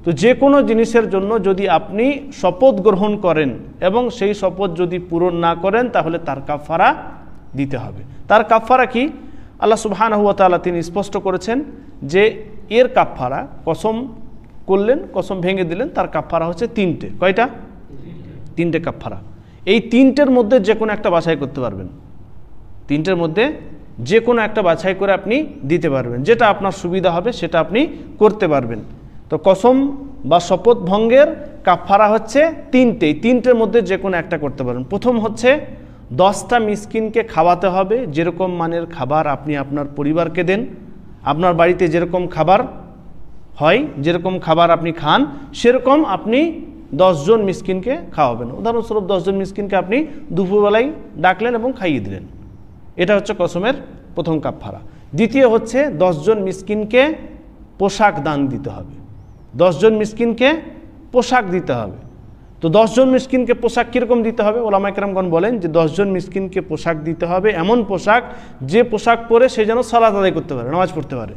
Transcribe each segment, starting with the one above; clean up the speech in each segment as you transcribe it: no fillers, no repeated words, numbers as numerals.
তো যে কোনো জিনিসের জন্য যদি আপনি শপথ গ্রহণ করেন এবং সেই শপথ যদি পূরণ না করেন তাহলে তার কাফারা দিতে হবে। তার কাফারা কি? আল্লাহ সুবহানাহু ওয়া তাআলা তিনি স্পষ্ট করেছেন যে এর কাফারা, কসম করলেন, কসম ভেঙে দিলেন, তার কাফারা হচ্ছে তিনটে। কয়টা? তিনটে কাফারা। এই তিনটের মধ্যে যে কোনো একটা বাছাই করতে পারবেন, তিনটের মধ্যে যে কোনো একটা বাছাই করে আপনি দিতে পারবেন, যেটা আপনার সুবিধা হবে সেটা আপনি করতে পারবেন। তো কসম বা শপথ ভঙ্গের কাফারা হচ্ছে তিনটে, তিনটের মধ্যে যে কোনো একটা করতে পারেন। প্রথম হচ্ছে 10টা মিসকিনকে খাওয়াতে হবে, যেরকম মানের খাবার আপনি আপনার পরিবারকে দেন। আপনার বাড়িতে যেরকম খাবার হয়, যেরকম খাবার আপনি খান, সেরকম আপনি 10 জন মিসকিনকে খাওয়াবেন। উদাহরণস্বরূপ 10 জন মিসকিনকে আপনি দুপুরবেলায় ডাকলেন এবং খাইয়ে দিলেন। এটা হচ্ছে কসমের প্রথম কাফারা। দ্বিতীয় হচ্ছে 10 জন মিসকিনকে পোশাক দান দিতে হবে। 10 জন মিসকিনকে পোশাক দিতে হবে। তো 10 জন মিসকিনকে পোশাক কীরকম দিতে হবে? ওলামা কেরামগণ বলেন যে 10 জন মিসকিনকে পোশাক দিতে হবে, এমন পোশাক যে পোশাক পরে সে যেন সালাত আদায় করতে পারে, নামাজ পড়তে পারে।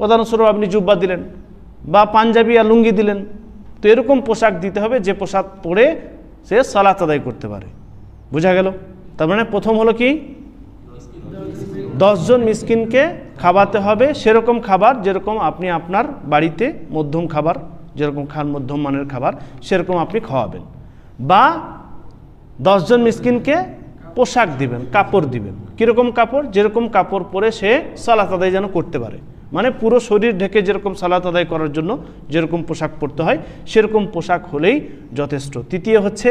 উদাহরণস্বরূপ আপনি জুব্বা দিলেন বা পাঞ্জাবি আর লুঙ্গি দিলেন, তো এরকম পোশাক দিতে হবে যে পোশাক পরে সে সালাত আদায় করতে পারে। বোঝা গেল? তার মানে প্রথম হলো কি, 10 জন মিসকিনকে খাওয়াতে হবে, সেরকম খাবার যেরকম আপনি আপনার বাড়িতে মধ্যম খাবার যেরকম খান, মধ্যম মানের খাবার সেরকম আপনি খাওয়াবেন। বা 10 জন মিসকিনকে পোশাক দিবেন, কাপড় দিবেন। কীরকম কাপড়? যেরকম কাপড় পরে সে সালাত আদায় যেন করতে পারে, মানে পুরো শরীর ঢেকে যেরকম সালাত আদায় করার জন্য যেরকম পোশাক পরতে হয় সেরকম পোশাক হলেই যথেষ্ট। তৃতীয় হচ্ছে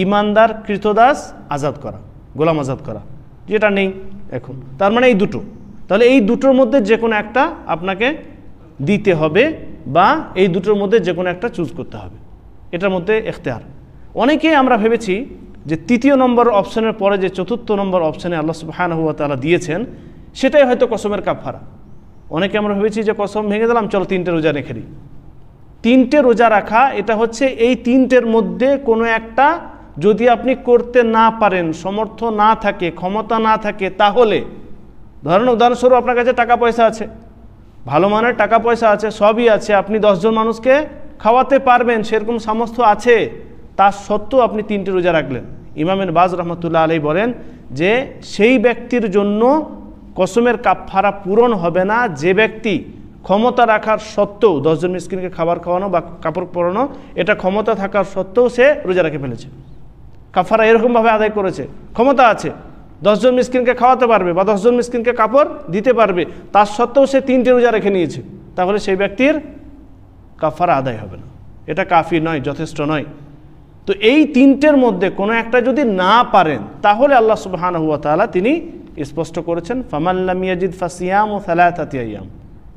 ইমানদার কৃতদাস আজাদ করা, গোলাম আজাদ করা, যেটা নেই এখন। তার মানে এই দুটো, তাহলে এই দুটোর মধ্যে যে কোনো একটা আপনাকে দিতে হবে বা এই দুটোর মধ্যে যে কোনো একটা চুজ করতে হবে। এটার মধ্যে এখতিয়ার। অনেকেই আমরা ভেবেছি যে তৃতীয় নম্বর অপশনের পরে যে চতুর্থ নম্বর অপশনে আল্লাহ সুবহানাহু ওয়া তাআলা দিয়েছেন সেটাই হয়তো কসমের কাফারা। অনেকে আমরা ভেবেছি যে কসম ভেঙে দিলাম, চলো 3টে রোজা রেখে দিই। 3টে রোজা রাখা এটা হচ্ছে এই 3টের মধ্যে কোনো একটা যদি আপনি করতে না পারেন, সমর্থ না থাকে, ক্ষমতা না থাকে, তাহলে ধরেন উদাহরণস্বরূপ আপনার কাছে টাকা পয়সা আছে, ভালো মানের টাকা পয়সা আছে, সবই আছে, আপনি 10 জন মানুষকে খাওয়াতে পারবেন সেরকম সামর্থ্য আছে, তা সত্ত্বেও আপনি 3টে রোজা রাখলেন। ইমাম ইবনে বাজ রাহমাতুল্লাহ আলাইহি বলেন যে সেই ব্যক্তির জন্য কসমের কাফারা পূরণ হবে না যে ব্যক্তি ক্ষমতা রাখার সত্ত্বেও 10 জন মিসকিনকে খাবার খাওয়ানো বা কাপড় পরানো এটা ক্ষমতা থাকার সত্ত্বেও সে রোজা রেখে ফেলেছে। কাফারা এরকমভাবে আদায় করেছে, ক্ষমতা আছে, 10 জন মিসকিনকে খাওয়াতে পারবে বা 10 জন মিসকিনকে কাপড় দিতে পারবে, তার সত্ত্বেও সে 3টে রোজা রেখে নিয়েছে, তাহলে সেই ব্যক্তির কাফারা আদায় হবে না। এটা কাফি নয়, যথেষ্ট নয়। তো এই 3টের মধ্যে কোনো একটা যদি না পারেন তাহলে আল্লাহ সুবহানাহু ওয়া তাআলা তিনি স্পষ্ট করেছেন ফামান লাম ইয়াজিদ ফাসিয়ামু সালাসাতি আইয়াম,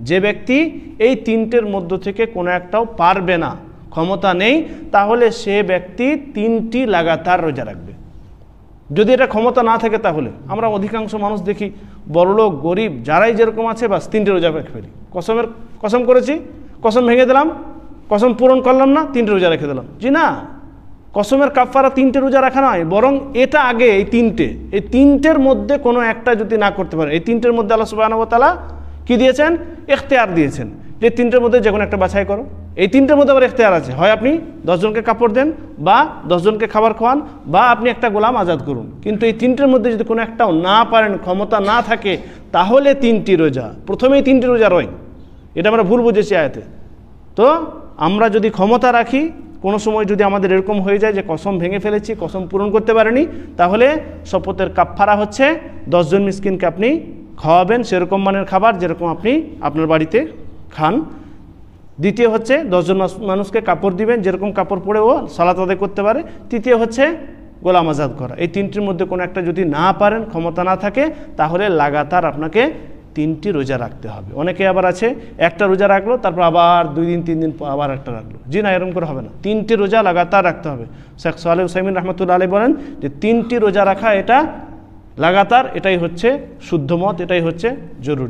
যে ব্যক্তি এই 3টের মধ্য থেকে কোনো একটাও পারবে না, ক্ষমতা নেই, তাহলে সে ব্যক্তি 3টি লাগাতার রোজা রাখবে। যদি এটা ক্ষমতা না থাকে তাহলে আমরা অধিকাংশ মানুষ দেখি বড়লোক গরিব যারাই যেরকম আছে বাস 3টে রোজা রেখে ফেলি। কসম করেছি, কসম ভেঙে দিলাম, কসম পূরণ করলাম না, 3টে রোজা রেখে দিলাম। জি না, কসমের কাফারা 3টে রোজা রাখা নয়, বরং এটা আগে এই 3টের মধ্যে কোনো একটা যদি না করতে পারে, এই 3টের মধ্যে আল্লাহ সুবহানাহু ওয়া তাআলা কি দিয়েছেন? এখতিয়ার দিয়েছেন যে 3টের মধ্যে যে কোনো একটা বাছাই করো। এই 3টের মধ্যে আবার এখতিয়ার আছে, হয় আপনি 10 জনকে কাপড় দেন বা 10 জনকে খাবার খাওয়ান বা আপনি একটা গোলাম আজাদ করুন। কিন্তু এই 3টের মধ্যে যদি কোনো একটাও না পারেন, ক্ষমতা না থাকে, তাহলে 3টি রোজা, প্রথমেই 3টি রোজা রয়। এটা আমরা ভুল বুঝেছি আয়াতে। তো আমরা যদি ক্ষমতা রাখি, কোনো সময় যদি আমাদের এরকম হয়ে যায় যে কসম ভেঙে ফেলেছি, কসম পূরণ করতে পারেনি, তাহলে শপথের কাফারা হচ্ছে 10 জন মিসকিনকে আপনি খাওয়াবেন সেরকম মানের খাবার যেরকম আপনি আপনার বাড়িতে খান। দ্বিতীয় হচ্ছে 10 জন মানুষকে কাপড় দিবেন যেরকম কাপড় পরে ও সালাত আদায় করতে পারে। তৃতীয় হচ্ছে গোলাম আজাদ করা। এই 3টির মধ্যে কোনো একটা যদি না পারেন, ক্ষমতা না থাকে, তাহলে লাগাতার আপনাকে 3টি রোজা রাখতে হবে। অনেকে আবার আছে একটা রোজা রাখলো, তারপর আবার 2 দিন 3 দিন আবার একটা রাখলো। জি না, এরকম করে হবে না, 3টি রোজা লাগাতার রাখতে হবে। শেখ সালেহ উসাইমিন রহমতুল্লাহ আলাইহি বলেন যে 3টি রোজা রাখা এটা লাগাতার, এটাই হচ্ছে শুদ্ধ মত, এটাই হচ্ছে জরুরি।